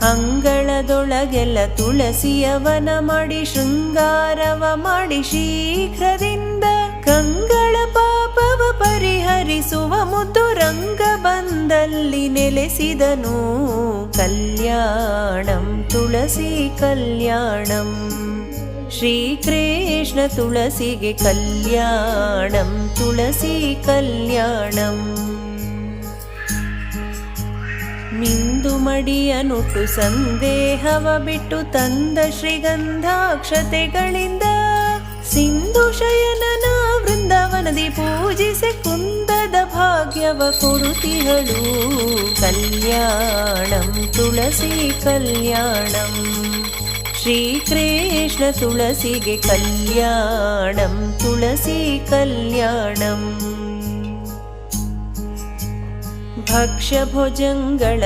ಅಂಗಳದೊಳಗೆಲ್ಲ ತುಳಸಿಯವನ ಮಾಡಿ ಶೃಂಗಾರವ ಮಾಡಿ ಶೀಘ್ರದಿಂದ ಕಂಗಳ ಪಾಪವ ಪರಿಹರಿಸುವ ಮುದ್ದು ರಂಗ ಬಂದಲ್ಲಿ ನೆಲೆಸಿದನು. ಕಲ್ಯಾಣಂ ತುಳಸಿ ಕಲ್ಯಾಣಂ, ಶ್ರೀಕೃಷ್ಣ ತುಳಸಿಗೆ ಕಲ್ಯಾಣಂ ತುಳಸಿ ಕಲ್ಯಾಣಂ. ಮಿಂದು ಮಡಿಯನುಟ್ಟು ಸಂದೇಹವ ಬಿಟ್ಟು ತಂದ ಶ್ರೀಗಂಧಾಕ್ಷತೆಗಳಿಂದ ಸಿಂಧು ಶಯನನ ವೃಂದಾವನದಿ ಪೂಜಿಸಿ ಕುಂದದ ಭಾಗ್ಯವ ಕೊಡುತ್ತಿಹಳು. ಕಲ್ಯಾಣಂ ತುಳಸಿ ಕಲ್ಯಾಣಂ, ಶ್ರೀಕೃಷ್ಣ ತುಳಸಿಗೆ ಕಲ್ಯಾಣಂ ತುಳಸಿ ಕಲ್ಯಾಣಂ. ಭಕ್ಷ್ಯ ಭೋಜಂಗಳ